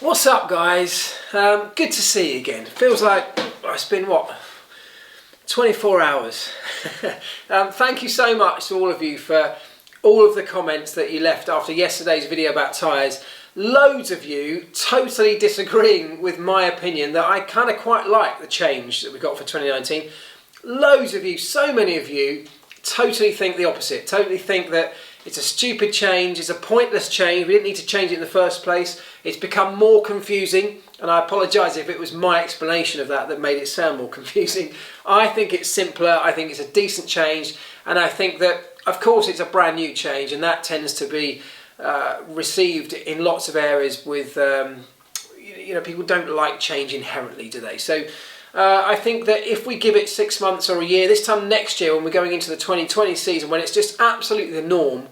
What's up, guys? Good to see you again. Feels like it's been, what, 24 hours. Thank you so much to all of you for all of the comments that you left after yesterday's video about tyres. Loads of you totally disagreeing with my opinion that I kind of quite like the change that we got for 2019. Loads of you, so many of you, totally think the opposite. Totally think that it's a stupid change, it's a pointless change, we didn't need to change it in the first place. It's become more confusing, and I apologise if it was my explanation of that made it sound more confusing. I think it's simpler, I think it's a decent change, and I think that, of course, it's a brand new change, and that tends to be received in lots of areas with, people don't like change inherently, do they? So I think that if we give it 6 months or a year, this time next year when we're going into the 2020 season, when it's just absolutely the norm,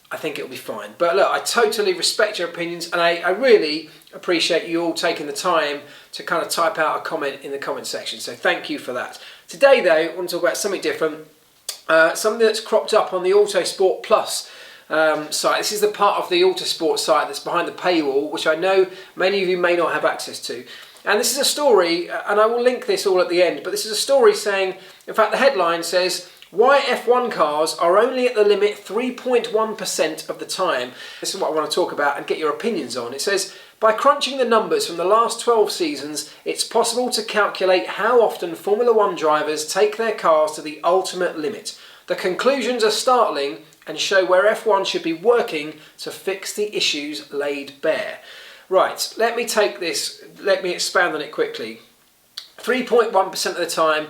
I think it'll be fine. But look, I totally respect your opinions, and I really appreciate you all taking the time to kind of type out a comment in the comment section. So thank you for that. Today though, I want to talk about something different, something that's cropped up on the Autosport Plus site. This is the part of the Autosport site that's behind the paywall, which I know many of you may not have access to. And this is a story, and I will link this all at the end, but this is a story saying, in fact the headline says, why F1 cars are only at the limit 3.1% of the time. This is what I want to talk about and get your opinions on. It says, by crunching the numbers from the last 12 seasons, it's possible to calculate how often Formula One drivers take their cars to the ultimate limit. The conclusions are startling and show where F1 should be working to fix the issues laid bare. Right, let me expand on it quickly. 3.1% of the time,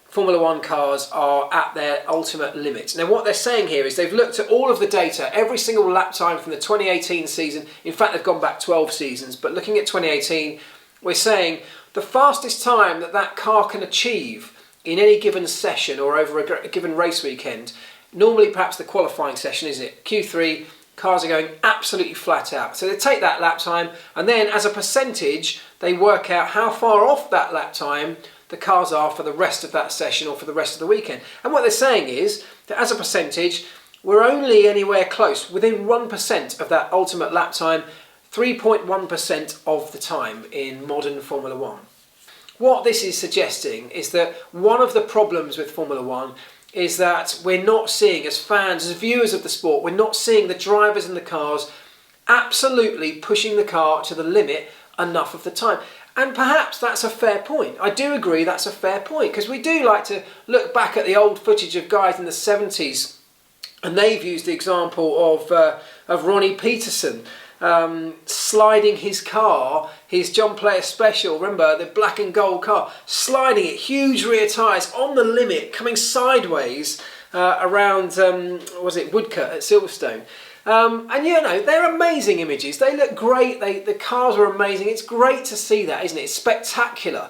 Formula One cars are at their ultimate limit. Now what they're saying here is they've looked at all of the data, every single lap time from the 2018 season. In fact, they've gone back 12 seasons, but looking at 2018, we're saying the fastest time that car can achieve in any given session or over a given race weekend, normally perhaps the qualifying session, isn't it? Q3, cars are going absolutely flat out. So they take that lap time, and then as a percentage, they work out how far off that lap time the cars are for the rest of that session or for the rest of the weekend. And what they're saying is that as a percentage, we're only anywhere close, within 1% of that ultimate lap time, 3.1% of the time in modern Formula One. What this is suggesting is that one of the problems with Formula One is that we're not seeing, as fans, as viewers of the sport, we're not seeing the drivers in the cars absolutely pushing the car to the limit enough of the time. And perhaps that's a fair point. I do agree that's a fair point, because we do like to look back at the old footage of guys in the 70s, and they've used the example of Ronnie Peterson sliding his car, his John Player Special, remember, the black and gold car, sliding it, huge rear tyres on the limit, coming sideways around, was it Woodcut at Silverstone. And you know, they're amazing images, they look great, the cars are amazing, it's great to see that, isn't it? It's spectacular.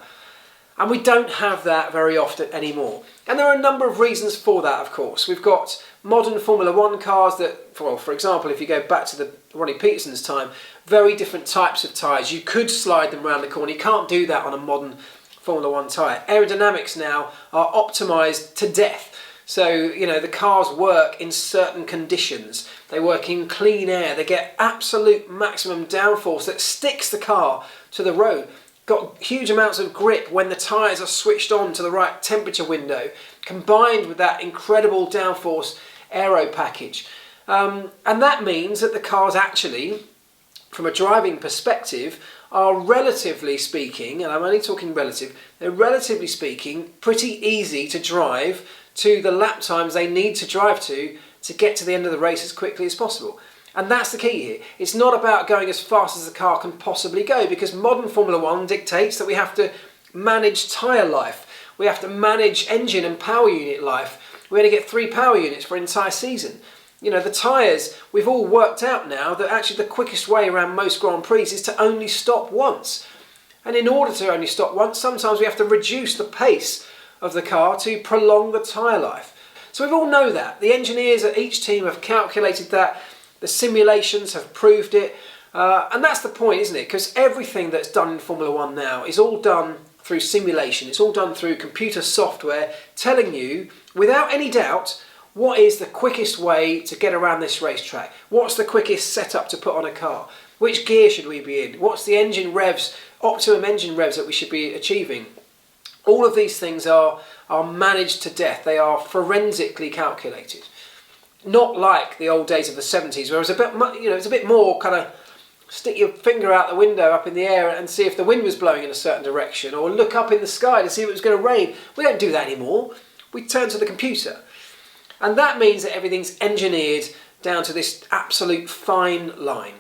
And we don't have that very often anymore. And there are a number of reasons for that, of course. We've got modern Formula One cars that, well, for example, if you go back to the Ronnie Peterson's time, very different types of tyres. You could slide them around the corner. You can't do that on a modern Formula One tyre. Aerodynamics now are optimised to death. So, you know, the cars work in certain conditions. They work in clean air. They get absolute maximum downforce that sticks the car to the road. Got huge amounts of grip when the tyres are switched on to the right temperature window, combined with that incredible downforce aero package. And that means that the cars actually, from a driving perspective, are relatively speaking, and I'm only talking relative, they're relatively speaking pretty easy to drive to the lap times they need to drive to get to the end of the race as quickly as possible. And that's the key here. It's not about going as fast as the car can possibly go, because modern Formula One dictates that we have to manage tyre life. We have to manage engine and power unit life. We only get 3 power units for an entire season. You know, the tyres, we've all worked out now that actually the quickest way around most Grand Prix is to only stop once. And in order to only stop once, sometimes we have to reduce the pace of the car to prolong the tyre life. So we all know that. The engineers at each team have calculated that. The simulations have proved it, and that's the point, isn't it? Because everything that's done in Formula One now is all done through simulation. It's all done through computer software telling you, without any doubt, what is the quickest way to get around this racetrack. What's the quickest setup to put on a car? Which gear should we be in? What's the engine revs, optimum engine revs that we should be achieving? All of these things are managed to death. They are forensically calculated. Not like the old days of the 70s, where it's a bit more kind of stick your finger out the window up in the air and see if the wind was blowing in a certain direction, or look up in the sky to see if it was going to rain. We don't do that anymore. We turn to the computer. And that means that everything's engineered down to this absolute fine line.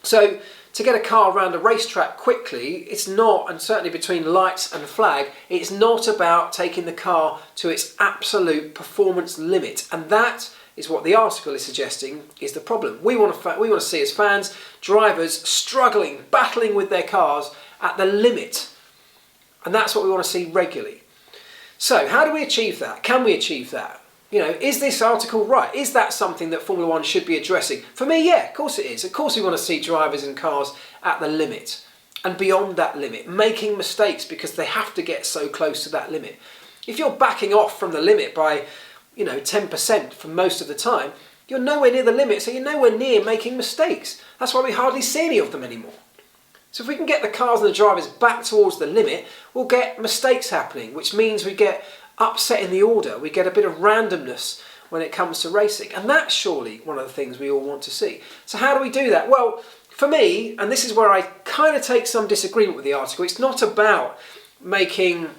So to get a car around a racetrack quickly, it's not, and certainly between lights and flag, it's not about taking the car to its absolute performance limit. And that is what the article is suggesting is the problem. We want to see as fans, drivers struggling, battling with their cars at the limit. And that's what we want to see regularly. So how do we achieve that? Can we achieve that? You know, is this article right? Is that something that Formula One should be addressing? For me, yeah, of course it is. Of course we want to see drivers and cars at the limit and beyond that limit, making mistakes because they have to get so close to that limit. If you're backing off from the limit by, 10% for most of the time, you're nowhere near the limit, so you're nowhere near making mistakes. That's why we hardly see any of them anymore. So if we can get the cars and the drivers back towards the limit, we'll get mistakes happening, which means we get upset in the order. We get a bit of randomness when it comes to racing. And that's surely one of the things we all want to see. So how do we do that? Well, for me, and this is where I kind of take some disagreement with the article, it's not about making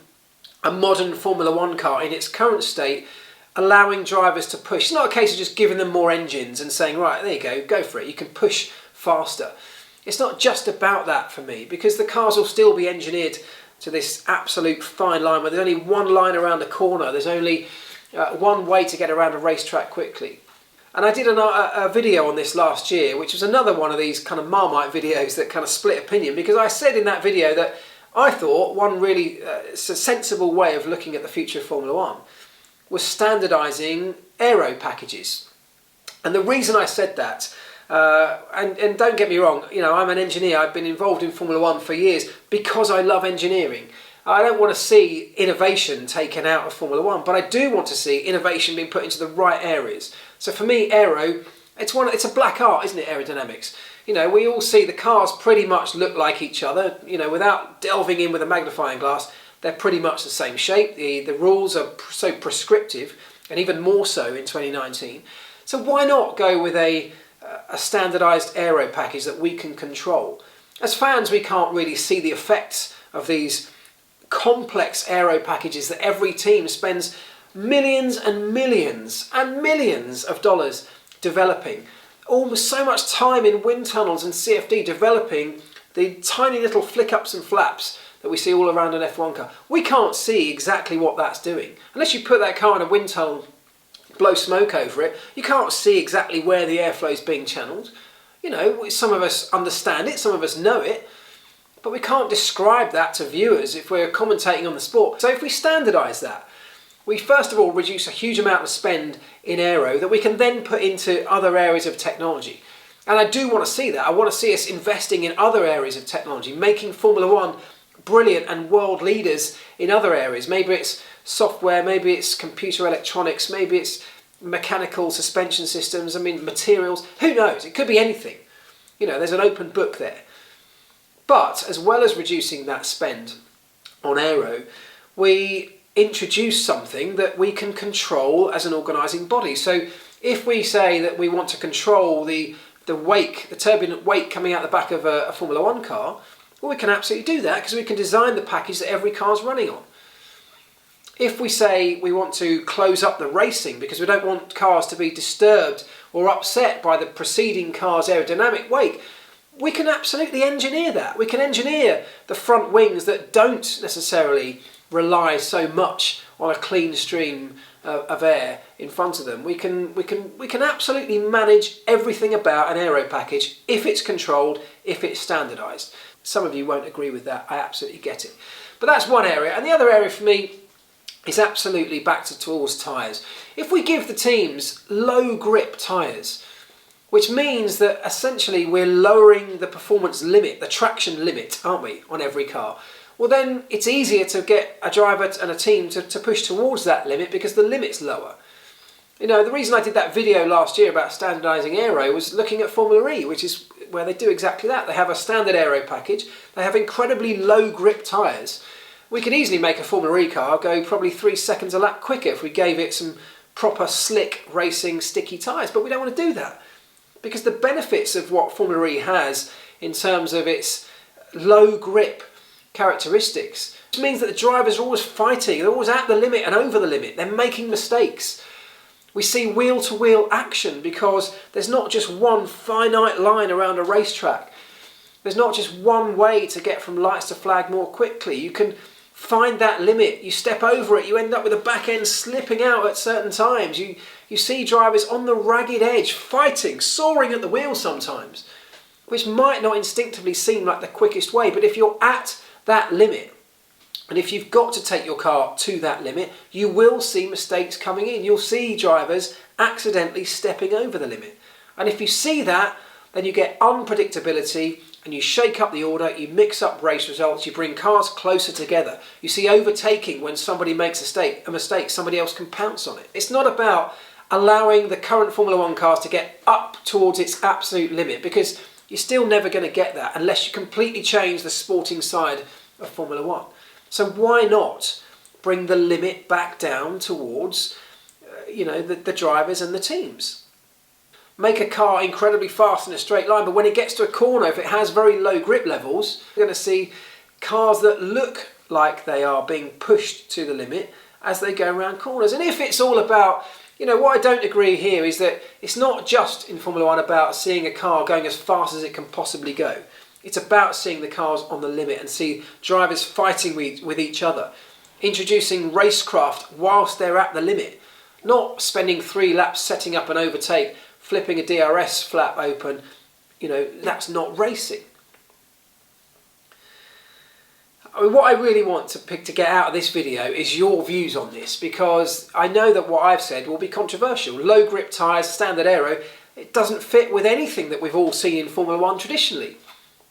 a modern Formula One car in its current state allowing drivers to push. It's not a case of just giving them more engines and saying, right, there you go for it. You can push faster. It's not just about that for me, because the cars will still be engineered to this absolute fine line where there's only one line around the corner. There's only one way to get around a racetrack quickly. And I did a video on this last year, which was another one of these kind of Marmite videos that kind of split opinion, because I said in that video that I thought one really sensible way of looking at the future of Formula One was standardising aero packages. And the reason I said that, and don't get me wrong, I'm an engineer. I've been involved in Formula One for years because I love engineering. I don't want to see innovation taken out of Formula One, but I do want to see innovation being put into the right areas. So for me, aero, it's a black art, isn't it, aerodynamics? We all see the cars pretty much look like each other, without delving in with a magnifying glass. They're pretty much the same shape. The rules are so prescriptive, and even more so in 2019. So why not go with a standardised aero package that we can control? As fans, we can't really see the effects of these complex aero packages that every team spends millions and millions and millions of dollars developing. Almost so much time in wind tunnels and CFD developing the tiny little flick-ups and flaps that we see all around an F1 car. We can't see exactly what that's doing. Unless you put that car in a wind tunnel, blow smoke over it, you can't see exactly where the airflow is being channeled. Some of us understand it, some of us know it, but we can't describe that to viewers if we're commentating on the sport. So if we standardise that, we first of all reduce a huge amount of spend in aero that we can then put into other areas of technology. And I do want to see that. I want to see us investing in other areas of technology, making Formula One brilliant and world leaders in other areas. Maybe it's software, maybe it's computer electronics, maybe it's mechanical suspension systems, materials, who knows? It could be anything. There's an open book there. But as well as reducing that spend on aero, we introduce something that we can control as an organising body. So if we say that we want to control the wake, the turbulent wake coming out the back of a Formula One car, well, we can absolutely do that because we can design the package that every car's running on. If we say we want to close up the racing because we don't want cars to be disturbed or upset by the preceding car's aerodynamic wake, we can absolutely engineer that. We can engineer the front wings that don't necessarily rely so much on a clean stream of air in front of them. We can absolutely manage everything about an aero package if it's controlled, if it's standardised. Some of you won't agree with that, I absolutely get it. But that's one area, and the other area for me is absolutely back towards tyres. If we give the teams low grip tyres, which means that essentially we're lowering the performance limit, the traction limit, aren't we, on every car, well then it's easier to get a driver and a team to push towards that limit because the limit's lower. The reason I did that video last year about standardising aero was looking at Formula E, which is where they do exactly that. They have a standard aero package. They have incredibly low grip tyres. We could easily make a Formula E car go probably 3 seconds a lap quicker if we gave it some proper slick racing sticky tyres, but we don't want to do that because the benefits of what Formula E has in terms of its low grip characteristics means that the drivers are always fighting, they're always at the limit and over the limit, they're making mistakes. We see wheel-to-wheel action because there's not just one finite line around a racetrack. There's not just one way to get from lights to flag more quickly. You can find that limit, you step over it, you end up with a back end slipping out at certain times. You see drivers on the ragged edge, fighting, soaring at the wheel sometimes, which might not instinctively seem like the quickest way, but if you're at that limit, and if you've got to take your car to that limit, you will see mistakes coming in. You'll see drivers accidentally stepping over the limit. And if you see that, then you get unpredictability and you shake up the order, you mix up race results, you bring cars closer together. You see overtaking when somebody makes a mistake, somebody else can pounce on it. It's not about allowing the current Formula One cars to get up towards its absolute limit, because you're still never going to get that unless you completely change the sporting side of Formula One. So why not bring the limit back down towards the drivers and the teams? Make a car incredibly fast in a straight line, but when it gets to a corner, if it has very low grip levels, you're going to see cars that look like they are being pushed to the limit as they go around corners. And if it's all about, what I don't agree here is that it's not just in Formula One about seeing a car going as fast as it can possibly go. It's about seeing the cars on the limit and see drivers fighting with each other, introducing racecraft whilst they're at the limit, not spending 3 laps setting up an overtake, flipping a DRS flap open. That's not racing. What I really want to get out of this video is your views on this, because I know that what I've said will be controversial. Low grip tyres, standard aero, it doesn't fit with anything that we've all seen in Formula One traditionally.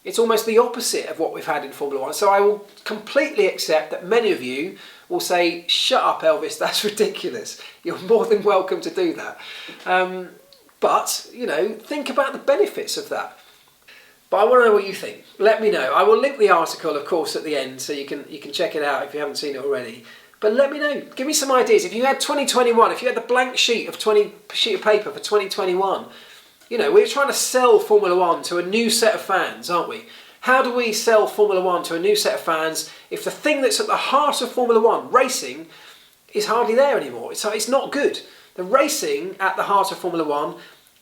It's almost the opposite of what we've had in Formula One. So I will completely accept that many of you will say, shut up Elvis, that's ridiculous. You're more than welcome to do that. But, think about the benefits of that. But I want to know what you think. Let me know. I will link the article, of course, at the end, so you can check it out if you haven't seen it already. But let me know. Give me some ideas. If you had 2021, if you had the blank sheet of paper for 2021, we're trying to sell Formula One to a new set of fans, aren't we? How do we sell Formula One to a new set of fans if the thing that's at the heart of Formula One, racing, is hardly there anymore? It's not good. The racing at the heart of Formula One,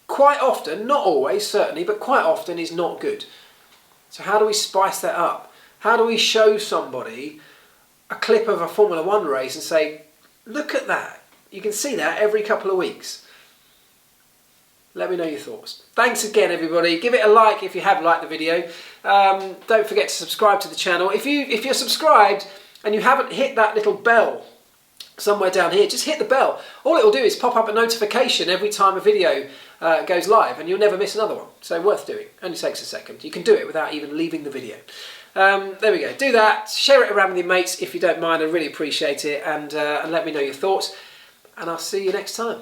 quite often, not always, certainly, but quite often is not good. So how do we spice that up? How do we show somebody a clip of a Formula One race and say, look at that. You can see that every couple of weeks. Let me know your thoughts. Thanks again, everybody. Give it a like if you have liked the video. Don't forget to subscribe to the channel. If you're subscribed and you haven't hit that little bell somewhere down here, just hit the bell. All it will do is pop up a notification every time a video goes live, and you'll never miss another one. So worth doing. Only takes a second. You can do it without even leaving the video. There we go. Do that. Share it around with your mates if you don't mind. I really appreciate it. And let me know your thoughts. And I'll see you next time.